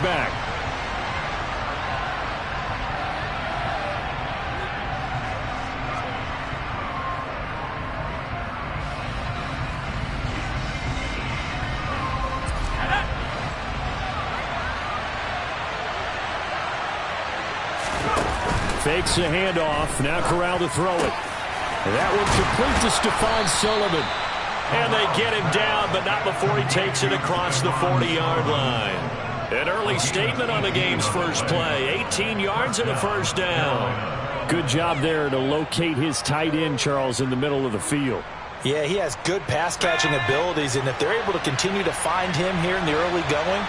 quarterback. Fakes the handoff. Now Corral to throw it. And that one complete to Stephon Sullivan. And they get him down, but not before he takes it across the 40-yard line. An early statement on the game's first play. 18 yards and a first down. Good job there to locate his tight end, Charles, in the middle of the field. Yeah, he has good pass-catching abilities, and if they're able to continue to find him here in the early going,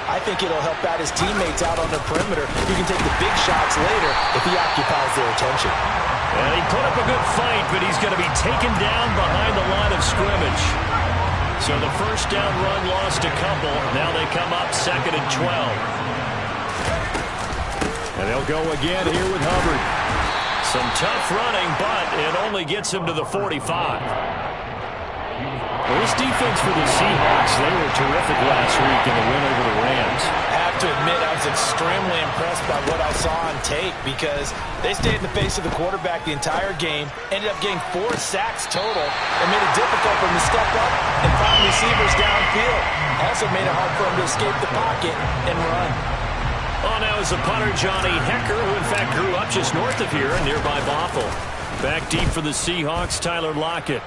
I think it'll help out his teammates out on the perimeter. He can take the big shots later if he occupies their attention. And he put up a good fight, but he's going to be taken down behind the line of scrimmage. So the first down run lost a couple. Now they come up 2nd and 12. And they'll go again here with Hubbard. Some tough running, but it only gets him to the 45. Well, this defense for the Seahawks, they were terrific last week in the win over the Rams. I have to admit, I was extremely impressed by what I saw on tape because they stayed in the face of the quarterback the entire game, ended up getting 4 sacks total, and made it difficult for him to step up and find receivers downfield. Also made it hard for him to escape the pocket and run. Oh, now is the punter, Johnny Hecker, who in fact grew up just north of here in nearby Bothell. Back deep for the Seahawks, Tyler Lockett.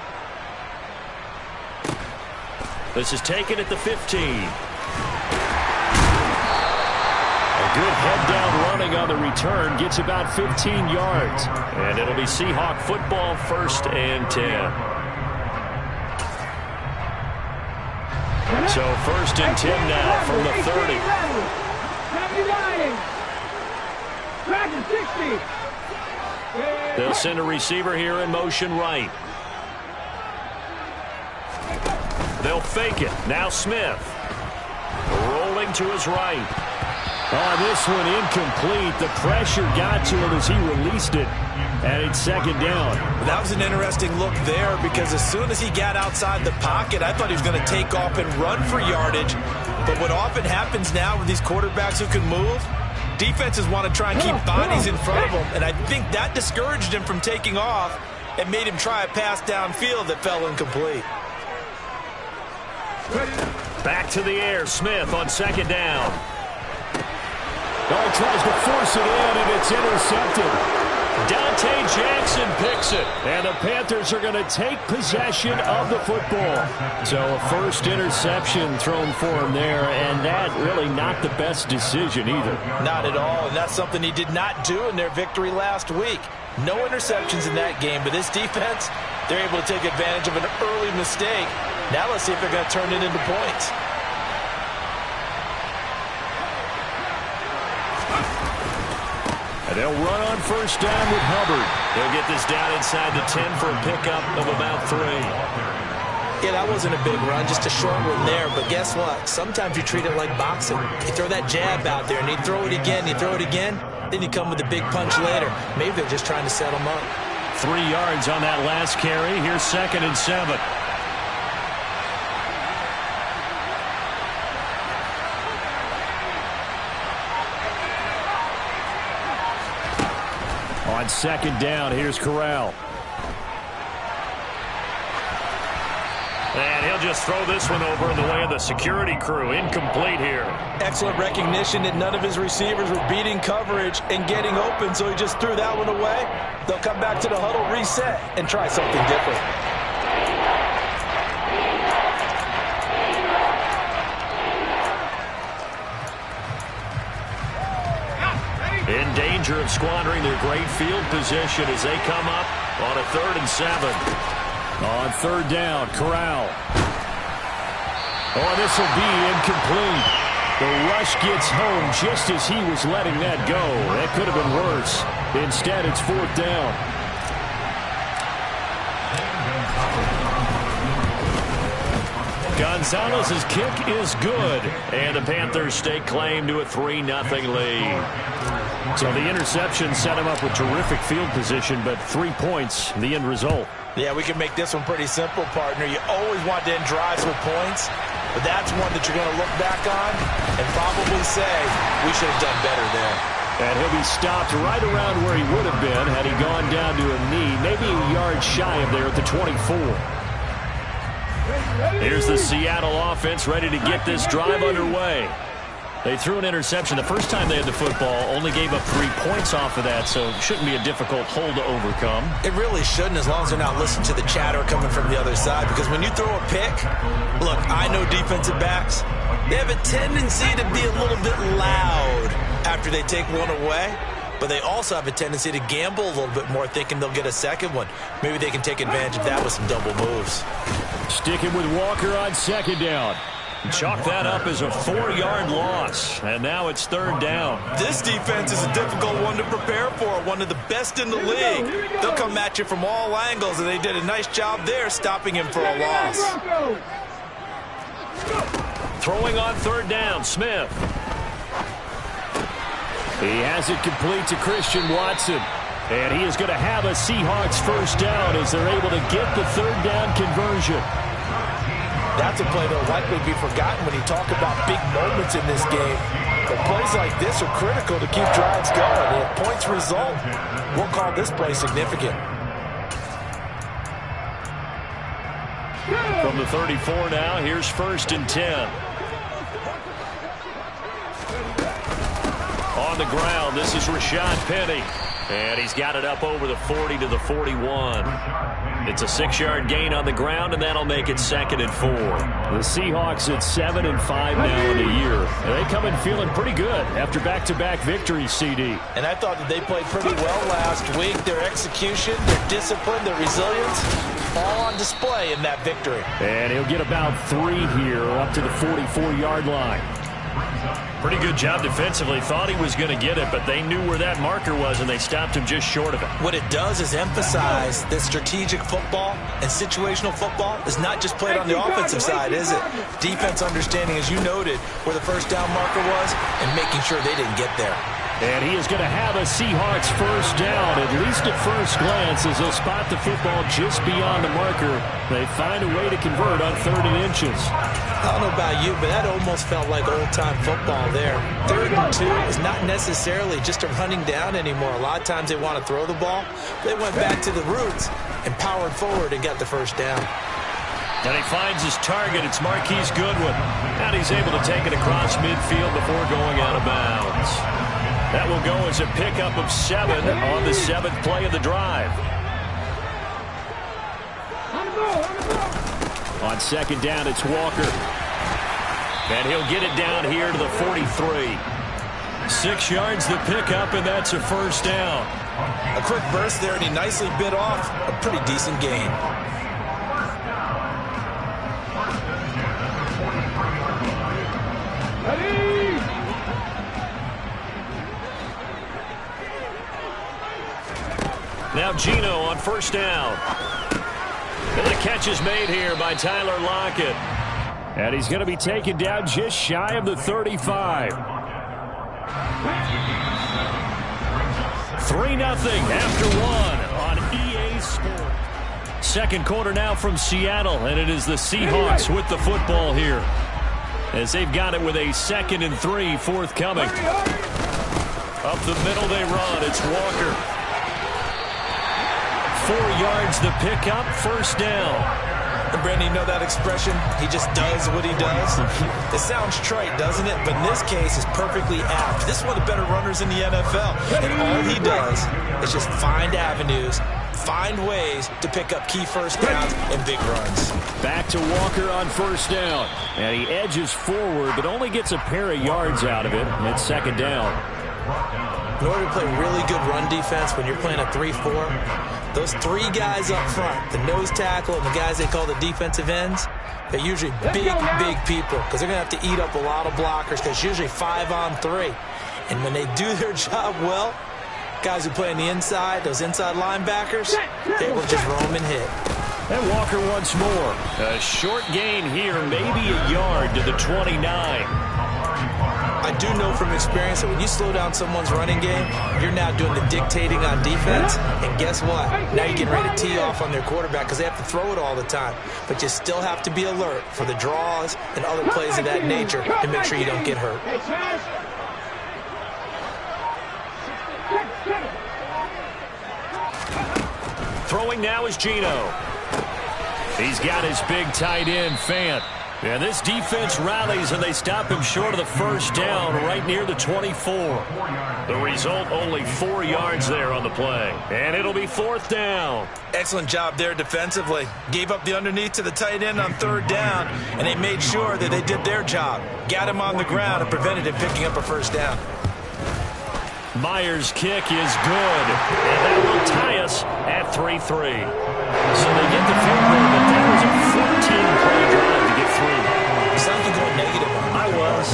This is taken at the 15. A good head-down running on the return gets about 15 yards. And it'll be Seahawk football, 1st and 10. So 1st and 10 now from the 30. They'll send a receiver here in motion right. They'll fake it. Now Smith. Rolling to his right. Oh, this one incomplete. The pressure got to him as he released it. And it's 2nd down. That was an interesting look there because as soon as he got outside the pocket, I thought he was going to take off and run for yardage. But what often happens now with these quarterbacks who can move, defenses want to try and keep bodies in front of them. And I think that discouraged him from taking off and made him try a pass downfield that fell incomplete. Back to the air. Smith on 2nd down. Ball tries to force it in, and it's intercepted. Dante Jackson picks it. And the Panthers are going to take possession of the football. So a first interception thrown for him there, and that really not the best decision either. Not at all, and that's something he did not do in their victory last week. No interceptions in that game, but this defense, they're able to take advantage of an early mistake. Now let's see if they're going to turn it into points. And they'll run on 1st down with Hubbard. They'll get this down inside the 10 for a pickup of about 3. Yeah, that wasn't a big run, just a short one there. But guess what? Sometimes you treat it like boxing. You throw that jab out there, and you throw it again, you throw it again, then you come with a big punch later. Maybe they're just trying to set them up. 3 yards on that last carry. Here's 2nd and 7. On 2nd down, here's Corral. And he'll just throw this one over in the way of the security crew. Incomplete here. Excellent recognition that none of his receivers were beating coverage and getting open, so he just threw that one away. They'll come back to the huddle, reset, and try something different. In danger of squandering their great field position as they come up on a 3rd and 7. On 3rd down, Corral. Oh, this will be incomplete. The rush gets home just as he was letting that go. That could have been worse. Instead, it's 4th down. Gonzalez's kick is good, and the Panthers stake claim to a 3-0 lead. So the interception set him up with terrific field position, but 3 points, the end result. Yeah, we can make this one pretty simple, partner. You always want to end drives with points. But that's one that you're going to look back on and probably say, we should have done better there. And he'll be stopped right around where he would have been had he gone down to a knee, maybe a yard shy of there at the 24. Here's the Seattle offense ready to get this drive underway. They threw an interception the first time they had the football, only gave up 3 points off of that, so it shouldn't be a difficult hole to overcome. It really shouldn't, as long as they're not listening to the chatter coming from the other side, because when you throw a pick, look, I know defensive backs, they have a tendency to be a little bit loud after they take one away, but they also have a tendency to gamble a little bit more, thinking they'll get a second one. Maybe they can take advantage of that with some double moves. Sticking with Walker on second down. Chalk that up as a 4-yard loss, and now it's third down. This defense is a difficult one to prepare for, one of the best in the league. They'll come at you from all angles, and they did a nice job there stopping him for a loss. Throwing on third down, Smith. He has it complete to Christian Watson. And he is going to have a Seahawks first down as they're able to get the third down conversion. That's a play that will likely be forgotten when you talk about big moments in this game. But plays like this are critical to keep drives going. And if points result, we'll call this play significant. From the 34 now, here's 1st and 10. On the ground, this is Rashad Penny. And he's got it up over the 40 to the 41. It's a 6-yard gain on the ground, and that'll make it 2nd and 4. The Seahawks at 7-5 now in the year. And they come in feeling pretty good after back-to-back victories, CD. And I thought that they played pretty well last week. Their execution, their discipline, their resilience, all on display in that victory. And he'll get about 3 here up to the 44-yard line. Pretty good job defensively. Thought he was going to get it, but they knew where that marker was, and they stopped him just short of it. What it does is emphasize that strategic football and situational football is not just played on the offensive side, is it? Defense understanding, as you noted, where the first down marker was and making sure they didn't get there. And he is going to have a Seahawks first down, at least at first glance, as they'll spot the football just beyond the marker. They find a way to convert on 3rd and inches. I don't know about you, but that almost felt like old-time football there. 3rd and 2 is not necessarily just a running down anymore. A lot of times they want to throw the ball. They went back to the roots and powered forward and got the first down. And he finds his target. It's Marquise Goodwin. And he's able to take it across midfield before going out of bounds. That will go as a pickup of 7 on the 7th play of the drive. On second down, it's Walker. And he'll get it down here to the 43. 6 yards the pickup, and that's a first down. A quick burst there, and he nicely bit off a pretty decent gain. Now Gino on first down. And the catch is made here by Tyler Lockett. And he's going to be taken down just shy of the 35. 3-0 after 1 on EA Sports. Second quarter now from Seattle, and it is the Seahawks with the football here, as they've got it with a 2nd and 3 forthcoming. Up the middle they run. It's Walker. 4 yards the pickup, first down. And Brandon, you know that expression? He just does what he does. It sounds trite, doesn't it? But in this case, it's perfectly apt. This is one of the better runners in the NFL. And all he does is just find avenues, find ways to pick up key first downs and big runs. Back to Walker on first down. And he edges forward, but only gets a pair of yards out of it. And it's second down. In order to play really good run defense when you're playing a 3-4, those 3 guys up front, the nose tackle and the guys they call the defensive ends, they're usually big people because they're going to have to eat up a lot of blockers because it's usually 5 on 3. And when they do their job well, guys who play on the inside, those inside linebackers, they will just roam and hit. And Walker once more. A short gain here, maybe a yard to the 29. I do know from experience that when you slow down someone's running game, you're now doing the dictating on defense. And guess what? Now you're getting ready to tee off on their quarterback because they have to throw it all the time. But you still have to be alert for the draws and other plays of that nature to make sure you don't get hurt. Throwing now is Geno. He's got his big tight end, Fant. And this defense rallies, and they stop him short of the first down right near the 24. The result, only 4 yards there on the play. And it'll be 4th down. Excellent job there defensively. Gave up the underneath to the tight end on 3rd down, and they made sure that they did their job. Got him on the ground and prevented him picking up a first down. Myers' kick is good, and that will tie us at 3-3. So they get the field goal, but that was a 14-play drive to get through. Sounds like going negative on me. I was.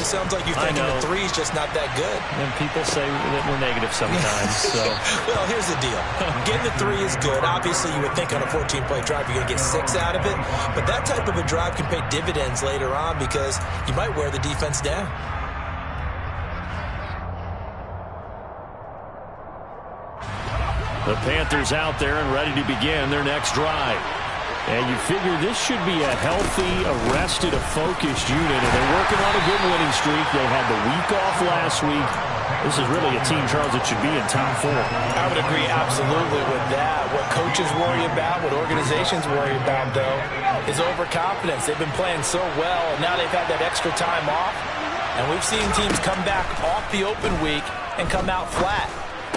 Sounds like you're thinking the 3's just not that good. And people say that we're negative sometimes. So. Well, here's the deal. Getting the 3 is good. Obviously, you would think on a 14-play drive you're going to get 6 out of it. But that type of a drive can pay dividends later on because you might wear the defense down. The Panthers out there and ready to begin their next drive. And you figure this should be a healthy, arrested, a focused unit. And they're working on a good winning streak. They had the week off last week. This is really a team, Charles, that should be in top 4. I would agree absolutely with that. What coaches worry about, what organizations worry about, though, is overconfidence. They've been playing so well, and now they've had that extra time off. And we've seen teams come back off the open week and come out flat.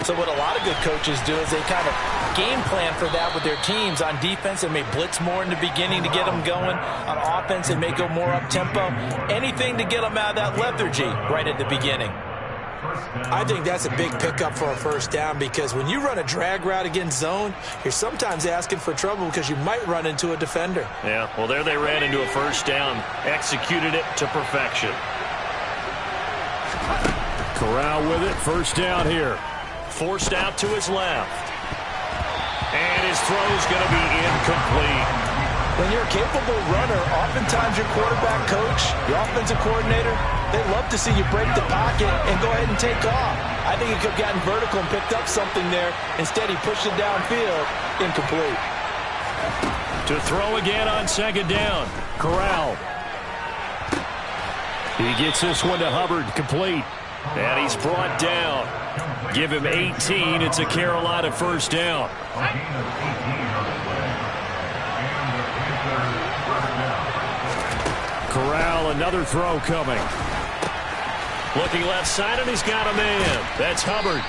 So what a lot of good coaches do is they kind of game plan for that with their teams. On defense, they may blitz more in the beginning to get them going. On offense, they may go more up-tempo. Anything to get them out of that lethargy right at the beginning. I think that's a big pickup for a first down because when you run a drag route against zone, you're sometimes asking for trouble because you might run into a defender. Yeah, well, there they ran into a first down. Executed it to perfection. Corral with it. First down here. Forced out to his left. And his throw's going to be incomplete. When you're a capable runner, oftentimes your quarterback coach, your offensive coordinator, they love to see you break the pocket and go ahead and take off. I think he could have gotten vertical and picked up something there. Instead, he pushed it downfield. Incomplete. To throw again on 2nd down. Corral. He gets this one to Hubbard, complete. And he's brought down. Give him 18. It's a Carolina first down. Corral, another throw coming. Looking left side, and he's got a man. That's Hubbard.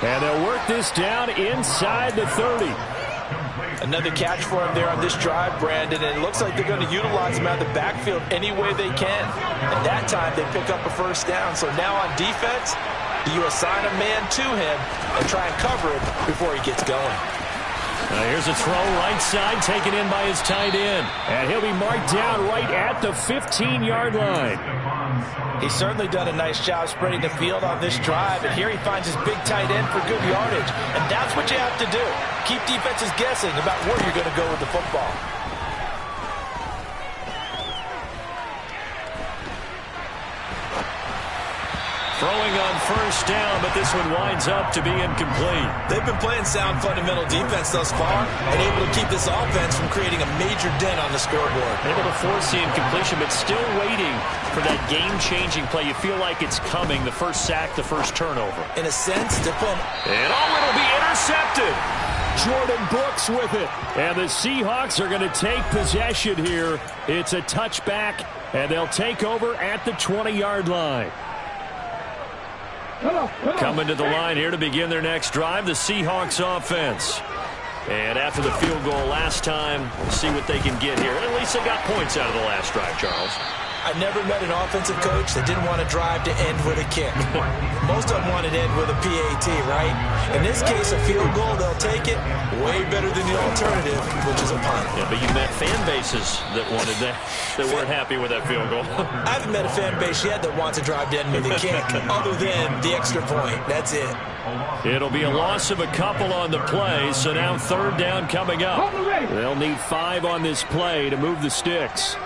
And they'll work this down inside the 30. Another catch for him there on this drive, Brandon, and it looks like they're going to utilize him out of the backfield any way they can. And that time, they pick up a first down. So now on defense, do you assign a man to him and try and cover him before he gets going? Here's a throw right side, taken in by his tight end. And he'll be marked down right at the 15-yard line. He's certainly done a nice job spreading the field on this drive, and here he finds his big tight end for good yardage. And that's what you have to do. Keep defenses guessing about where you're going to go with the football. Throwing on first down, but this one winds up to be incomplete. They've been playing sound fundamental defense thus far and able to keep this offense from creating a major dent on the scoreboard. Able to force the incompletion, but still waiting for that game-changing play. You feel like it's coming, the first sack, the first turnover. In a sense, they're playing. And it'll be intercepted. Jordan Brooks with it. And the Seahawks are going to take possession here. It's a touchback, and they'll take over at the 20-yard line. Coming to the line here to begin their next drive, the Seahawks offense. And after the field goal last time, we'll see what they can get here. At least they got points out of the last drive, Charles. I never met an offensive coach that didn't want to drive to end with a kick. Most of them wanted to end with a PAT, right? In this case, a field goal, they'll take it. Way better than the alternative, which is a punt. Yeah, but you met fan bases that wanted that weren't happy with that field goal. I haven't met a fan base yet that wants to drive to end with a kick, other than the extra point. That's it. It'll be a loss of a couple on the play, so now 3rd down coming up. They'll need 5 on this play to move the sticks.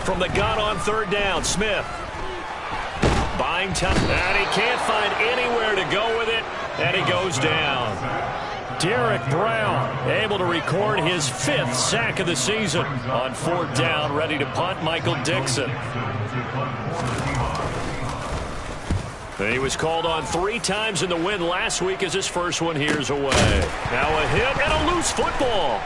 From the gun on third down, Smith. Buying time, and he can't find anywhere to go with it, and he goes down. Derek Brown able to record his 5th sack of the season. On fourth down, ready to punt, Michael Dixon. He was called on 3 times in the win last week as his first one here's away. Now a hit and a loose football.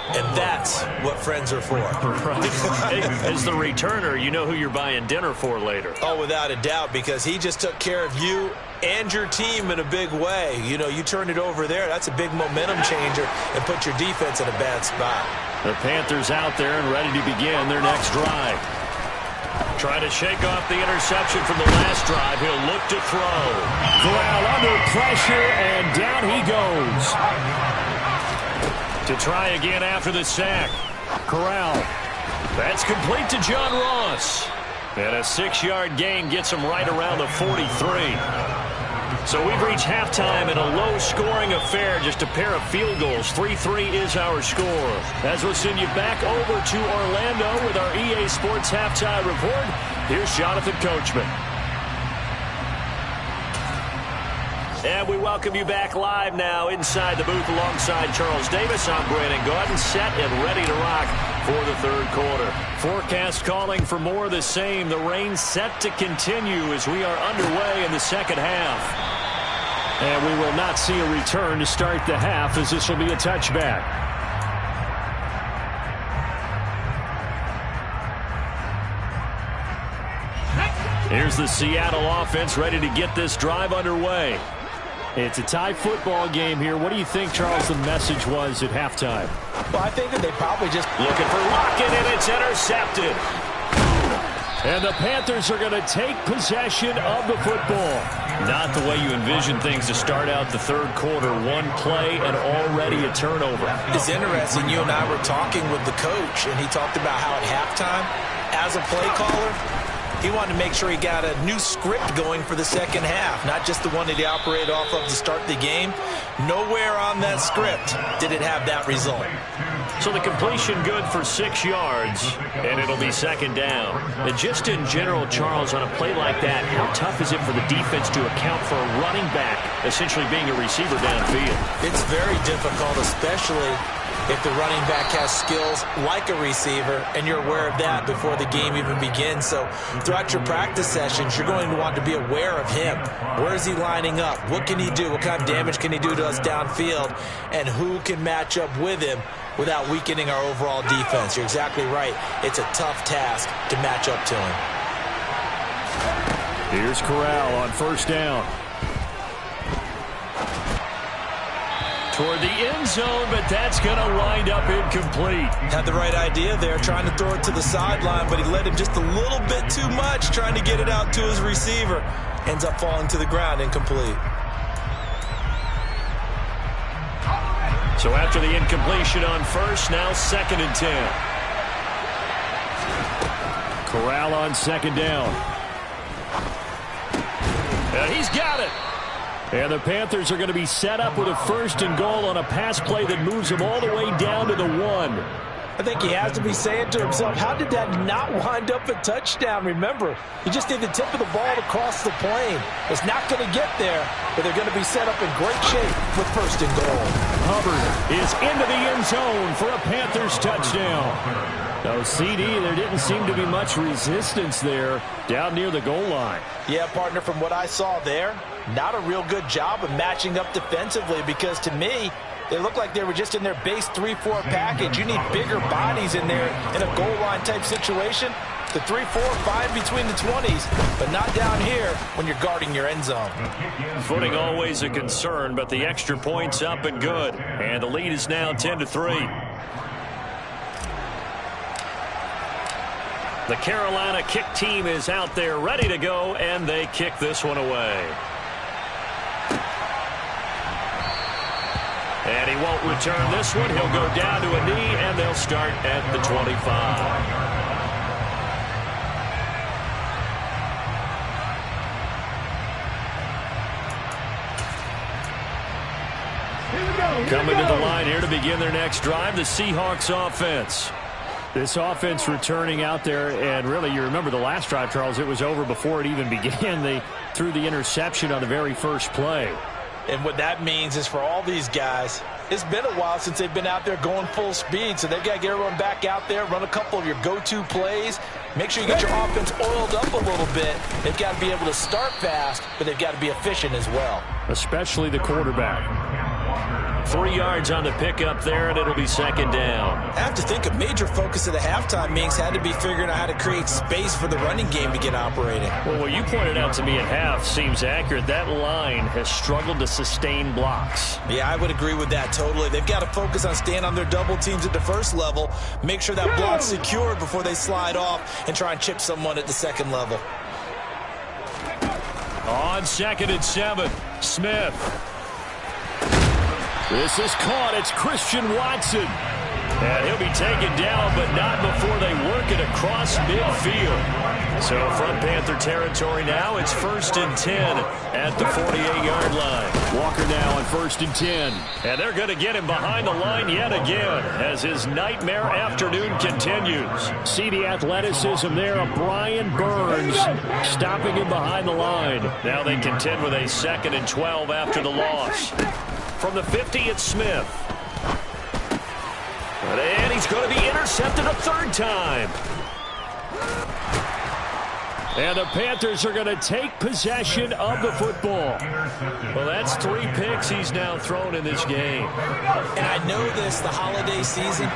And that's what friends are for. Right. Hey, as the returner, you know who you're buying dinner for later. Oh, without a doubt, because he just took care of you and your team in a big way. You know, you turned it over there. That's a big momentum changer and put your defense in a bad spot. The Panthers out there and ready to begin their next drive. Trying to shake off the interception from the last drive. He'll look to throw. Corral under pressure, and down he goes. To try again after the sack. Corral. That's complete to John Ross. And a 6-yard gain gets him right around the 43. So we've reached halftime in a low-scoring affair, just a pair of field goals. 3-3 is our score. As we'll send you back over to Orlando with our EA Sports Halftime Report, here's Jonathan Coachman. And we welcome you back live now inside the booth alongside Charles Davis. I'm Brandon Gordon, set and ready to rock for the third quarter. Forecast calling for more of the same. The rain set to continue as we are underway in the second half. And we will not see a return to start the half, as this will be a touchback. Here's the Seattle offense ready to get this drive underway. It's a tie football game here. What do you think, Charles, the message was at halftime? Well, I think that they probably just looking for Lockett, and it's intercepted. And the Panthers are going to take possession of the football. Not the way you envision things to start out the third quarter. One play and already a turnover. It's interesting. You and I were talking with the coach, and he talked about how at halftime, as a play caller, he wanted to make sure he got a new script going for the second half, not just the one that he operated off of to start the game. Nowhere on that script did it have that result. So the completion good for 6 yards, and it'll be second down. And just in general, Charles, on a play like that, how tough is it for the defense to account for a running back essentially being a receiver downfield? It's very difficult, especially if the running back has skills like a receiver, and you're aware of that before the game even begins. So throughout your practice sessions, you're going to want to be aware of him. Where is he lining up? What can he do? What kind of damage can he do to us downfield? And who can match up with him without weakening our overall defense? You're exactly right. It's a tough task to match up to him. Here's Corral on first down. Toward the end zone, but that's going to wind up incomplete. Had the right idea there, trying to throw it to the sideline, but he led him just a little bit too much, trying to get it out to his receiver. Ends up falling to the ground, incomplete. So after the incompletion on first, now 2nd and 10. Corral on second down. And he's got it. And the Panthers are going to be set up with a 1st and goal on a pass play that moves them all the way down to the 1. I think he has to be saying to himself, how did that not wind up a touchdown? Remember, you just need the tip of the ball to cross the plane. It's not going to get there, but they're going to be set up in great shape with 1st and goal. Hubbard is into the end zone for a Panthers touchdown. No, CD, there didn't seem to be much resistance there down near the goal line. Yeah, partner, from what I saw there, not a real good job of matching up defensively, because to me, they look like they were just in their base 3-4 package. You need bigger bodies in there in a goal line type situation. The 3-4, fine between the 20s, but not down here when you're guarding your end zone. Footing always a concern, but the extra point's up and good. And the lead is now 10-3. The Carolina kick team is out there ready to go, and they kick this one away. And he won't return this one. He'll go down to a knee, and they'll start at the 25. Coming to the line here to begin their next drive, the Seahawks offense. This offense returning out there, and really, you remember the last drive, Charles, it was over before it even began. They threw the interception on the very first play. And what that means is for all these guys, it's been a while since they've been out there going full speed, so they've got to get everyone back out there, run a couple of your go-to plays, make sure you get your offense oiled up a little bit. They've got to be able to start fast, but they've got to be efficient as well. Especially the quarterback. 3 yards on the pickup there, and it'll be second down. I have to think a major focus of the halftime meetings had to be figuring out how to create space for the running game to get operating. Well, what you pointed out to me at half seems accurate. That line has struggled to sustain blocks. Yeah, I would agree with that totally. They've got to focus on staying on their double teams at the first level, make sure that block's secured before they slide off and try and chip someone at the second level. On 2nd and 7, Smith. This is caught. It's Christian Watson. And he'll be taken down, but not before they work it across midfield. So from Panther territory now, it's 1st and 10 at the 48-yard line. Walker now on 1st and 10. And they're going to get him behind the line yet again as his nightmare afternoon continues. See the athleticism there of Brian Burns stopping him behind the line. Now they contend with a 2nd and 12 after the loss. From the 50, it's Smith. And he's going to be intercepted a 3rd time. And the Panthers are going to take possession of the football. Well, that's 3 picks he's now thrown in this game. And I know this, the holiday season,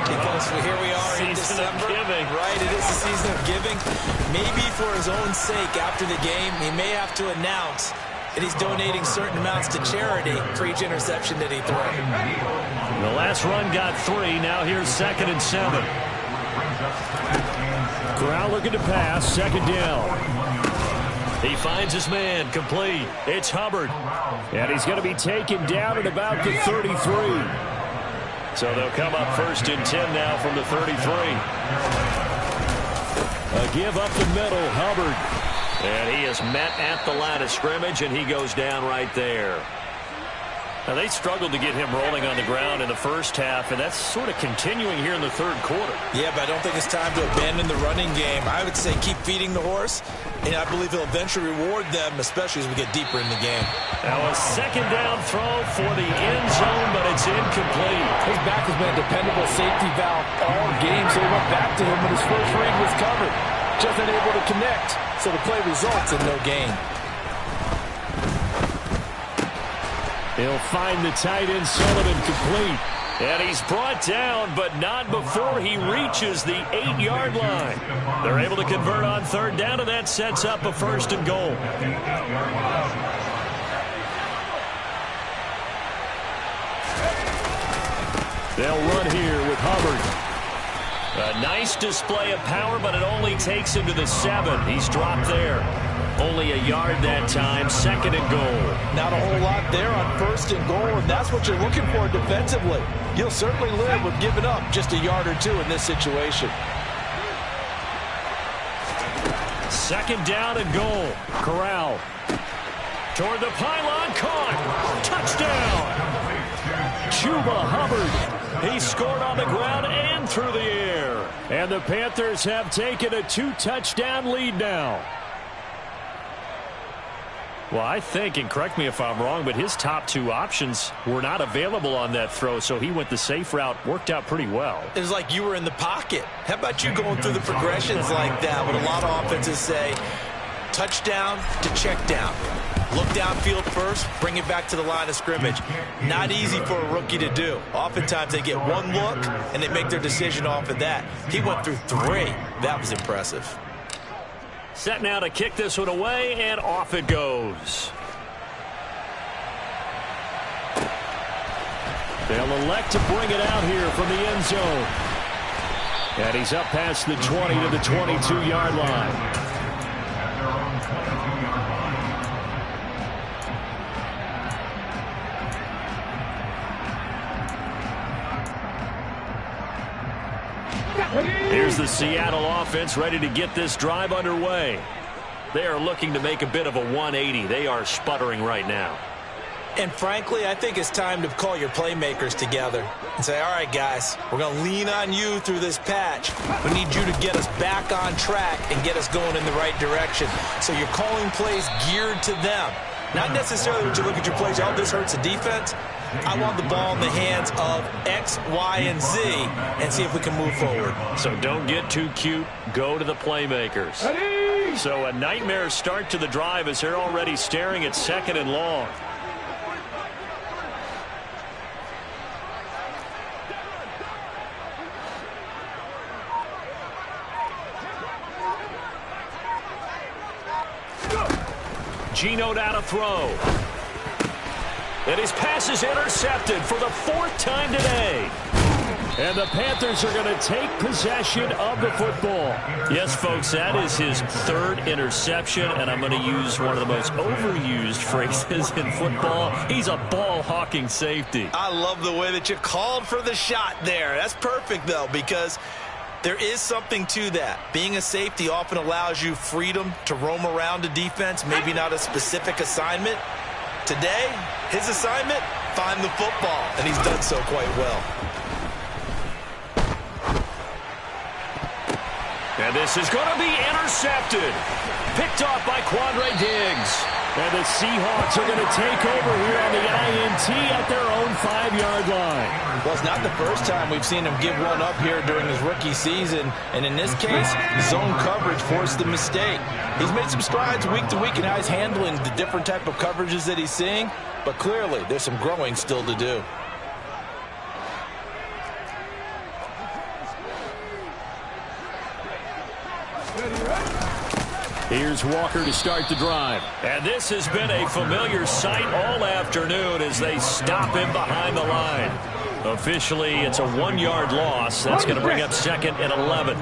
because here we are in December. Giving. Right, it is the season of giving. Maybe for his own sake after the game, he may have to announce that he's donating certain amounts to charity for each interception that he threw. The last run got 3. Now here's 2nd and 7. Corral looking to pass. 2nd down. He finds his man. Complete. It's Hubbard. And he's going to be taken down at about the 33. So they'll come up 1st and 10 now from the 33. A give up the middle. Hubbard. And he is met at the line of scrimmage, and he goes down right there. Now, they struggled to get him rolling on the ground in the first half, and that's sort of continuing here in the 3rd quarter. Yeah, but I don't think it's time to abandon the running game. I would say keep feeding the horse, and I believe he'll eventually reward them, especially as we get deeper in the game. Now, a 2nd down throw for the end zone, but it's incomplete. His back has been a dependable safety valve all game, so he went back to him when his first read was covered. Just unable to connect, so the play results in no gain. He'll find the tight end, Sullivan, complete. And he's brought down, but not before he reaches the 8-yard line. They're able to convert on 3rd down, and that sets up a 1st and goal. They'll run here with Hubbard. A nice display of power, but it only takes him to the 7. He's dropped there. Only a yard that time. 2nd and goal. Not a whole lot there on 1st and goal, and that's what you're looking for defensively. You'll certainly live with giving up just a yard or 2 in this situation. 2nd down and goal. Corral. Toward the pylon. Caught. Touchdown. Chuba Hubbard. He scored on the ground and through the air. And the Panthers have taken a 2-touchdown lead now. Well, I think, and correct me if I'm wrong, but his top 2 options were not available on that throw, so he went the safe route. Worked out pretty well. It was like you were in the pocket. How about you going through the progressions like that? What a lot of offenses say, touchdown to check down. Look downfield first, bring it back to the line of scrimmage. Not easy for a rookie to do. Oftentimes they get one look, and they make their decision off of that. He went through 3. That was impressive. Set now to kick this one away, and off it goes. They'll elect to bring it out here from the end zone. And he's up past the 20 to the 22-yard line. Here's the Seattle offense ready to get this drive underway. They are looking to make a bit of a 180. They are sputtering right now. And frankly, I think it's time to call your playmakers together and say, all right, guys, we're going to lean on you through this patch. We need you to get us back on track and get us going in the right direction. So you're calling plays geared to them. Not necessarily when you look at your plays, oh, this hurts the defense. I want the ball in the hands of X, Y, and Z and see if we can move forward. So don't get too cute. Go to the playmakers. Ready? So a nightmare start to the drive as they're already staring at 2nd and long. Geno now to throw. And his pass is intercepted for the 4th time today. And the Panthers are going to take possession of the football. Yes, folks, that is his 3rd interception, and I'm going to use one of the most overused phrases in football. He's a ball-hawking safety. I love the way that you called for the shot there. That's perfect, though, because there is something to that. Being a safety often allows you freedom to roam around a defense, maybe not a specific assignment. Today, his assignment, find the football, and he's done so quite well. And this is going to be intercepted. Picked off by Quandre Diggs. And the Seahawks are going to take over here on the INT at their own 5-yard line. Well, it's not the first time we've seen him give one up here during his rookie season. And in this case, zone coverage forced the mistake. He's made some strides week to week in how he's handling the different type of coverages that he's seeing. But clearly, there's some growing still to do. Here's Walker to start the drive. And this has been a familiar sight all afternoon as they stop him behind the line. Officially, it's a 1-yard loss. That's going to bring up 2nd and 11.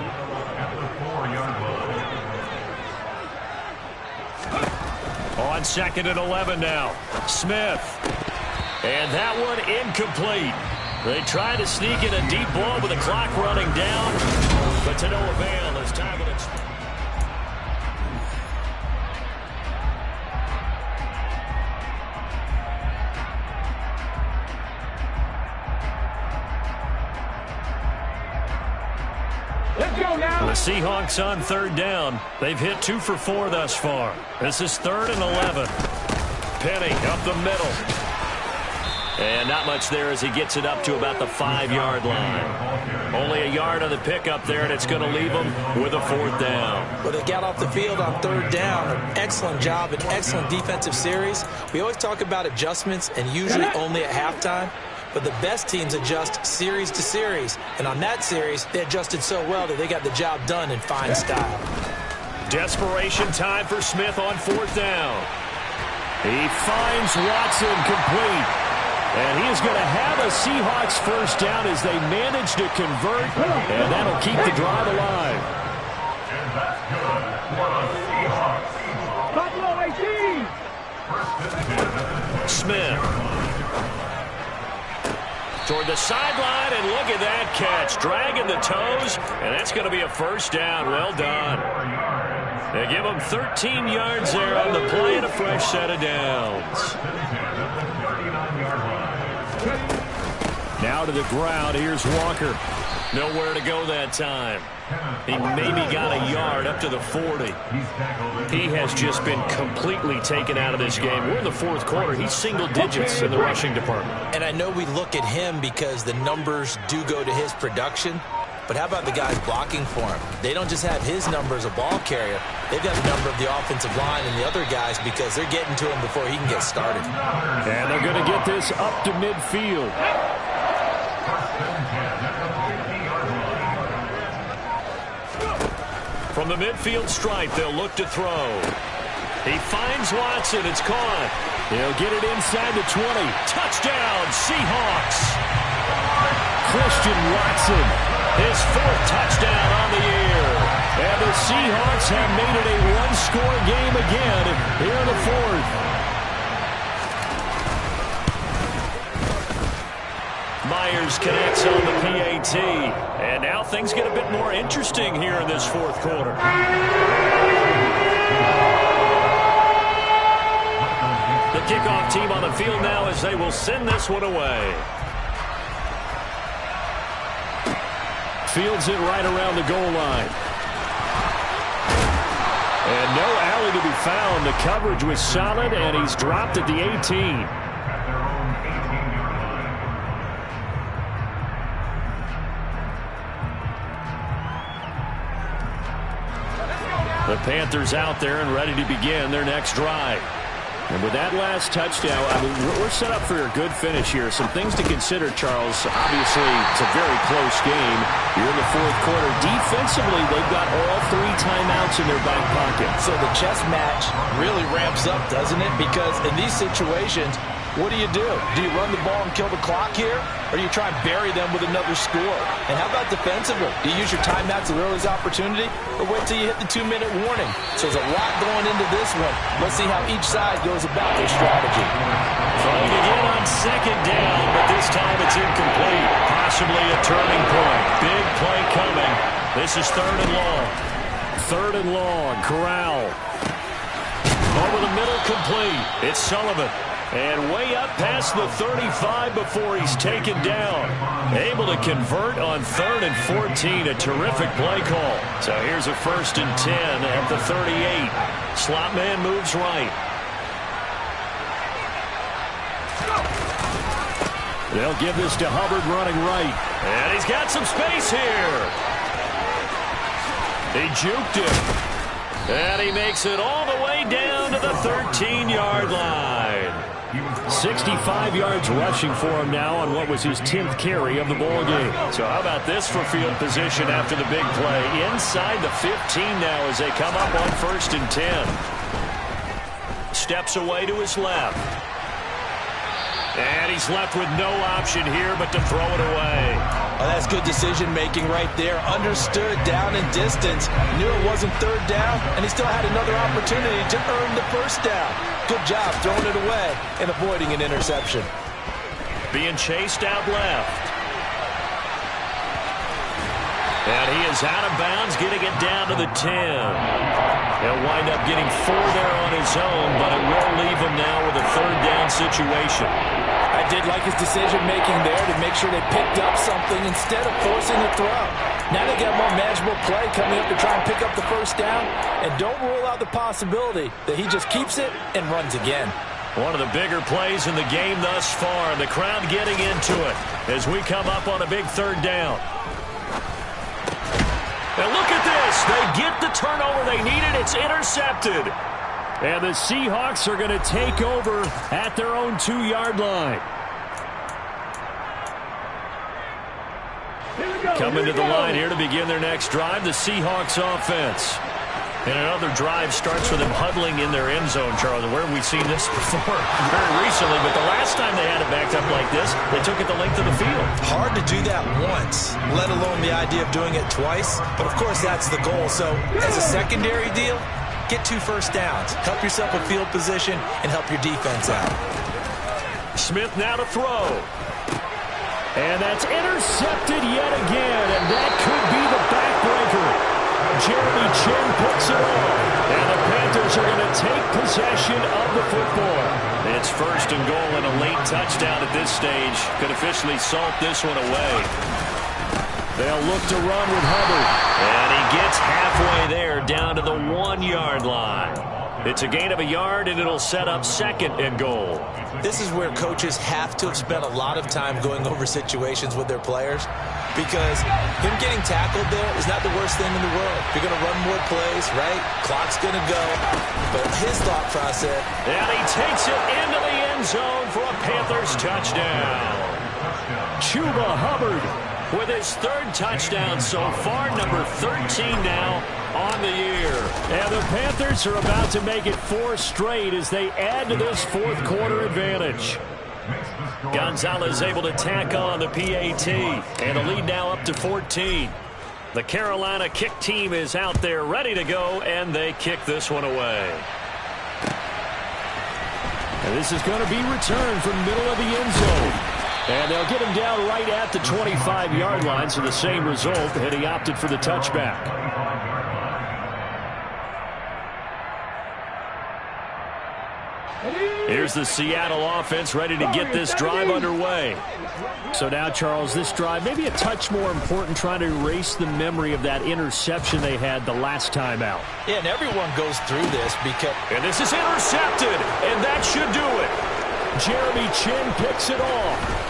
On 2nd and 11 now. Smith. And that one incomplete. They try to sneak in a deep ball with the clock running down, but to no avail as time will expire. The Seahawks on 3rd down. They've hit 2 for 4 thus far. This is 3rd and 11. Penny up the middle. And not much there as he gets it up to about the 5-yard line. Only a yard on the pickup there, and it's going to leave him with a 4th down. Well, they got off the field on 3rd down. An excellent job, an excellent defensive series. We always talk about adjustments and usually only at halftime. But the best teams adjust series to series. And on that series, they adjusted so well that they got the job done in fine style. Desperation time for Smith on 4th down. He finds Watson complete. And he is going to have a Seahawks 1st down as they manage to convert. And that'll keep the drive alive. Smith. Toward the sideline, and look at that catch. Dragging the toes, and that's going to be a 1st down. Well done. They give him 13 yards there on the play and a fresh set of downs. Now to the ground. Here's Walker. Nowhere to go that time. He maybe got a yard up to the 40. He has just been completely taken out of this game. We're in the 4th quarter. He's single digits in the rushing department. And I know we look at him because the numbers do go to his production. But how about the guys blocking for him? They don't just have his number as a ball carrier. They've got the number of the offensive line and the other guys because they're getting to him before he can get started. And they're going to get this up to midfield. From the midfield stripe, they'll look to throw. He finds Watson. It's caught. He'll get it inside the 20. Touchdown, Seahawks. Christian Watson, his 4th touchdown on the year. And the Seahawks have made it a 1-score game again here in the 4th. Myers connects on the PAT. And now things get a bit more interesting here in this 4th quarter. The kickoff team on the field now as they will send this one away. Fields it right around the goal line. And no alley to be found. The coverage was solid, and he's dropped at the 18. The Panthers out there and ready to begin their next drive. And with that last touchdown, I mean, we're set up for a good finish here. Some things to consider, Charles. Obviously, it's a very close game. You're in the fourth quarter. Defensively, they've got all 3 timeouts in their back pocket. So the chess match really ramps up, doesn't it? Because in these situations, what do? Do you run the ball and kill the clock here? Or do you try and bury them with another score? And how about defensively? Do you use your timeouts at earliest opportunity? Or wait till you hit the 2-minute warning? So there's a lot going into this one. Let's see how each side goes about their strategy. Trying again on second down, but this time it's incomplete. Possibly a turning point. Big play coming. This is 3rd and long. 3rd and long. Corral. Over the middle, complete. It's Sullivan. And way up past the 35 before he's taken down. Able to convert on 3rd and 14. A terrific play call. So here's a 1st and 10 at the 38. Slot man moves right. They'll give this to Hubbard running right. And he's got some space here. He juked him. And he makes it all the way down to the 13-yard line. 65 yards rushing for him now on what was his 10th carry of the ball game. So how about this for field position after the big play? Inside the 15 now as they come up on 1st and 10. Steps away to his left. And he's left with no option here but to throw it away. Oh, that's good decision-making right there. Understood down and distance. Knew it wasn't 3rd down, and he still had another opportunity to earn the 1st down. Good job throwing it away and avoiding an interception. Being chased out left. And he is out of bounds, getting it down to the 10. He'll wind up getting 4 there on his own, but it will leave him now with a 3rd down situation. I did like his decision-making there to make sure they picked up something instead of forcing the throw. Now they got more manageable play coming up to try and pick up the 1st down, and don't rule out the possibility that he just keeps it and runs again. One of the bigger plays in the game thus far. The crowd getting into it as we come up on a big 3rd down. And look at this. They get the turnover they needed. It's intercepted. And the Seahawks are going to take over at their own 2-yard line. Coming to the line here to begin their next drive, the Seahawks offense. And another drive starts with them huddling in their end zone, Charles. Where have we seen this before? Very recently, but the last time they had it backed up like this, they took it the length of the field. Hard to do that once, let alone the idea of doing it twice. But, of course, that's the goal. So, as a secondary deal, get 2 first downs. Help yourself with field position and help your defense out. Smith now to throw. And that's intercepted yet again, and that could be the backbreaker. Jeremy Chin puts it off, and the Panthers are going to take possession of the football. It's 1st and goal and a late touchdown at this stage. Could officially salt this one away. They'll look to run with Hubbard, and he gets halfway there down to the 1-yard line. It's a gain of a yard, and it'll set up 2nd and goal. This is where coaches have to have spent a lot of time going over situations with their players, because him getting tackled there is not the worst thing in the world. You're going to run more plays, right? Clock's going to go. But his thought process. And he takes it into the end zone for a Panthers touchdown. Chuba Hubbard with his 3rd touchdown so far, number 13 now on the year. And the Panthers are about to make it 4 straight as they add to this 4th quarter advantage. Gonzalez able to tack on the PAT, and the lead now up to 14. The Carolina kick team is out there ready to go, and they kick this one away. And this is going to be returned from middle of the end zone. And they'll get him down right at the 25-yard line, so the same result, and he opted for the touchback. Here's the Seattle offense ready to get this drive underway. So now, Charles, this drive maybe a touch more important, trying to erase the memory of that interception they had the last time out. Yeah, and everyone goes through this because... And this is intercepted, and that should do it. Jeremy Chin picks it off.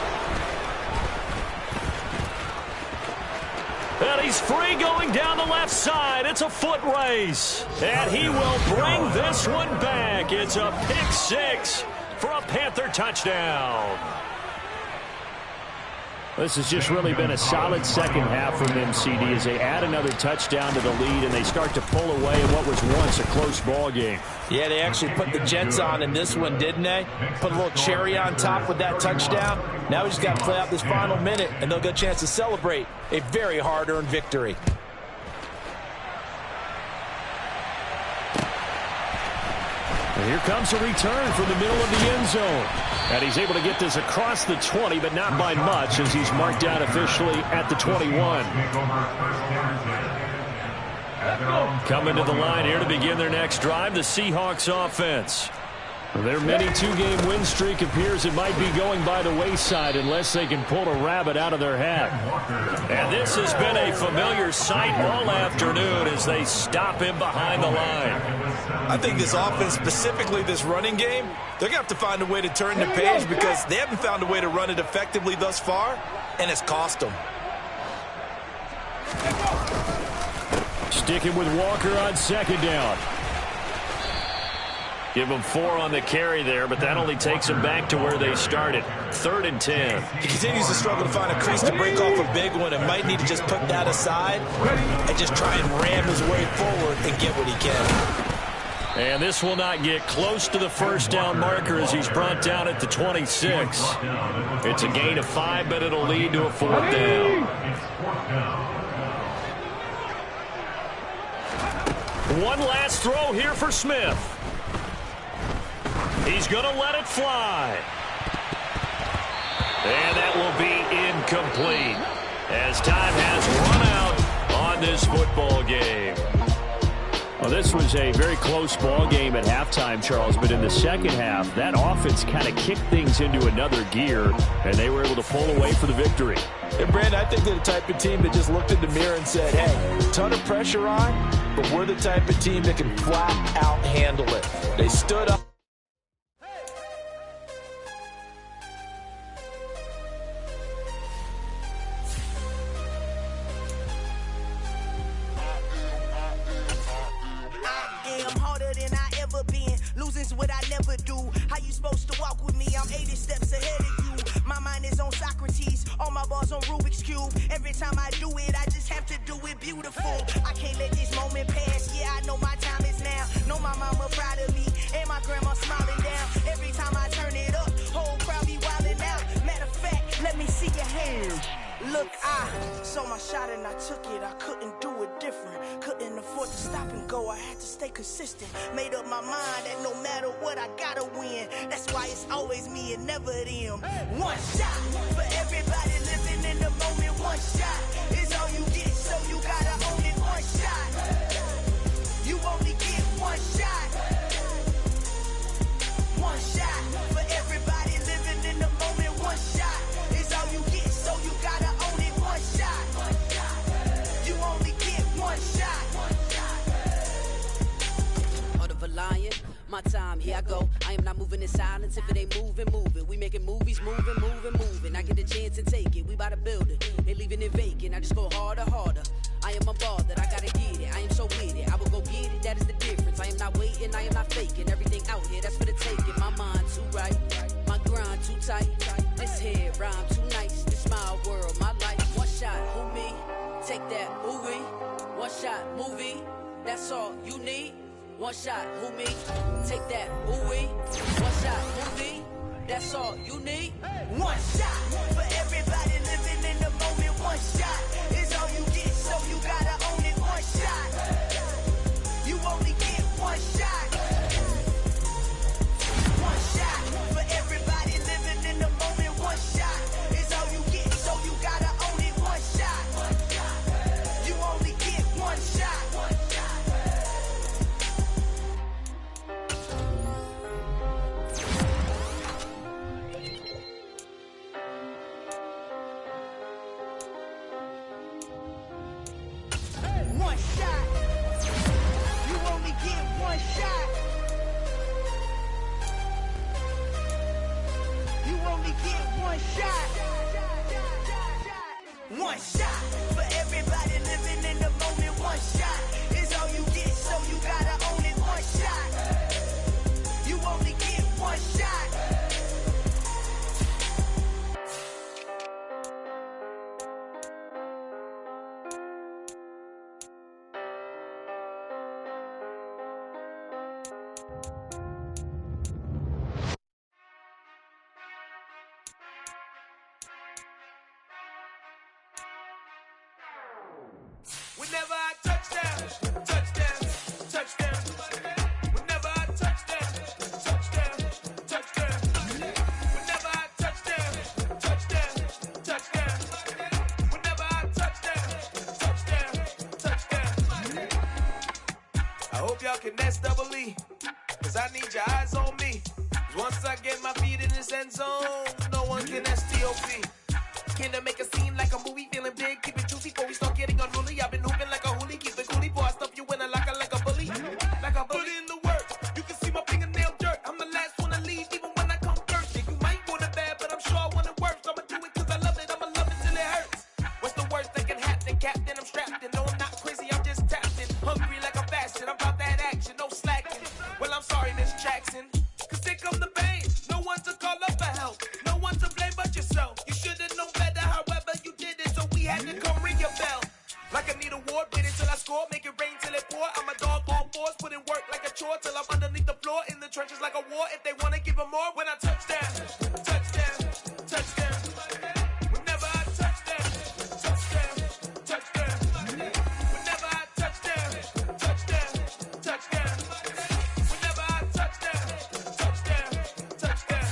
And he's free going down the left side. It's a foot race. And he will bring this one back. It's a pick six for a Panther touchdown. This has just really been a solid second half from MCD as they add another touchdown to the lead and they start to pull away in what was once a close ball game. Yeah, they actually put the Jets on in this one, didn't they? Put a little cherry on top with that touchdown. Now we just got to play out this final minute, and they'll get a chance to celebrate a very hard-earned victory. And here comes a return from the middle of the end zone. And he's able to get this across the 20, but not by much as he's marked out officially at the 21. Coming to the line here to begin their next drive, the Seahawks offense. Their mini two-game win streak appears it might be going by the wayside unless they can pull a rabbit out of their hat. And this has been a familiar sight all afternoon as they stop him behind the line. I think this offense, specifically this running game, they're going to have to find a way to turn the page because they haven't found a way to run it effectively thus far, and it's cost them. Sticking with Walker on second down. Give them 4 on the carry there, but that only takes them back to where they started. 3rd and 10. He continues to struggle to find a crease to break off a big one and might need to just put that aside and just try and ram his way forward and get what he can. And this will not get close to the first down marker as he's brought down at the 26. It's a gain of 5, but it'll lead to a 4th down. One last throw here for Smith. He's going to let it fly. And that will be incomplete as time has run out on this football game. Well, this was a very close ball game at halftime, Charles, but in the second half, that offense kind of kicked things into another gear, and they were able to pull away for the victory. And, Brandon, I think they're the type of team that just looked in the mirror and said, hey, ton of pressure on, but we're the type of team that can flat out handle it. They stood up. What I never do. How you supposed to walk with me? I'm 80 steps ahead of you. My mind is on Socrates, all my balls on Rubik's Cube. Every time I do it, I just have to do it beautiful. I can't let this moment pass. Yeah, I know my time is now. Know my mama proud of me, and my grandma smiling down. Every time I turn it up, whole crowd be wilding out. Matter of fact, let me see your hands. Look, I saw my shot and I took it. I couldn't do it different. Couldn't afford to stop and go. I had to stay consistent. Made up my mind that no matter what, I gotta win. That's why it's always me and never them. One shot for everybody living in the moment. One shot is all you get, so you gotta own it. One shot. You only get one shot. One shot for everybody living in the moment. One shot is all you get, so you gotta own it. One shot. You only get one shot. Heart of a lion, my time, here I go. I am not moving in silence. If it ain't moving, moving. We making movies, moving, moving, moving. I get a chance and take it. We bout to build it. They leaving it vacant. I just go harder, harder. I am a ball that I gotta get it. I am so with it. I will go get it. That is the difference. I am not waiting. I am not faking. Everything out here, that's for the taking. My mind too right. My grind too tight. This head rhyme too nice. This my world, my life. One shot, who me? Take that, movie. One shot, movie. That's all you need. One shot, who me? Take that, ooh-wee. One shot, movie. That's all you need. One shot for everybody living in the moment. One shot is all you get, so you gotta own it. One shot. You only get one shot. One shot for everybody living in the moment. One shot is all you get, so you gotta own it. One shot. You only get one shot. talking S-double-E, cause I need your eyes on me. Once I get my feet in this end zone, no one can STOP. Can I make a scene like a movie, feeling big, keep it juicy before we start getting unruly. I've been hooping like a hoolie, keep it coolie, before I stuff you in a locker like a bully. Like a bully. Put in the work, you can see my fingernail dirt. I'm the last one to leave, even when I come first. Yeah, you might want it bad, but I'm sure I want it worse. I'ma do it cause I love it, I'ma love it till it hurts. What's the worst that can happen, Captain? I'm strapped in, no I'm not crazy, I'm just tapped in. Hungry like a bastard, I'm about that action, no slacking. Well, I'm sorry, Miss Jackson, cause here come the pain. No one to call up for help, no one to blame but yourself. You should've known better, however you did it, so we had to come ring your bell. Like I need a award, wait until I score, make it rain till it pour. I'm a dog on fours, put in work like a chore till I'm underneath the floor, in the trenches like a war. If they wanna give them more, when I touch down, touchdown, touchdown. Whenever I touch down, touchdown, touchdown. Whenever I touch down, touchdown, touchdown. Whenever I touch down, touchdown, touchdown.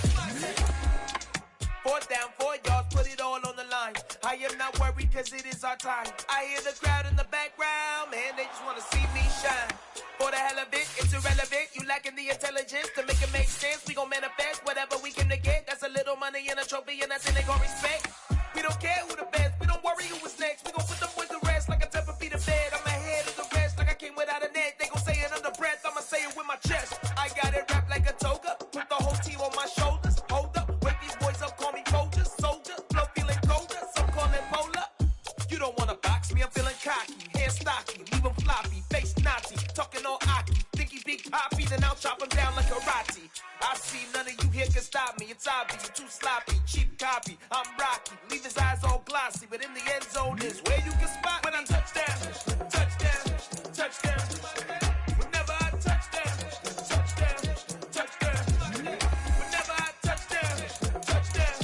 4th down, 4 yards, put it all on the line. I am not worried cause it is our time. I hear the crowd in the background, man, they just wanna see me shine. For the hell of it, it's irrelevant. You lacking the intelligence to make it make sense. We gon' manifest whatever we came to get. That's a little money and a trophy and that's it they gon' respect. We don't care who the best, we don't worry who was next. We gon' put them boys to rest like a 10 feet of bed. I'm ahead of the rest like I came without a net. They gon' say it under breath, I'ma say it with my chest. I got it wrapped like a toga, put the whole team on my shoulders. Hold up, wake these boys up, call me Folger, soldier. Flow feeling colder, some call it polar. You don't wanna box me, I'm feeling cocky. Hair stocky, leave him floppy, face Nazi. Talking all aki, think he big poppy, then I'll chop him down like karate. I see none of you here can stop me. It's obvious, you're too sloppy, cheap copy. I'm Rocky, leave his eyes all glossy, but in the end zone is where you can spot when I touch down, touchdown, touchdown. Whenever I touch down, touchdown, touchdown. Whenever I touch down, touchdown,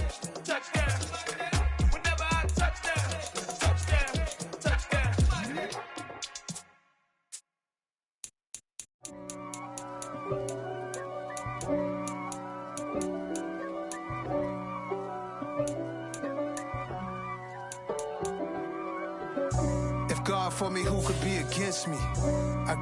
touchdown. Whenever I touch down, touchdown, touchdown. If God for me, who could be against me? I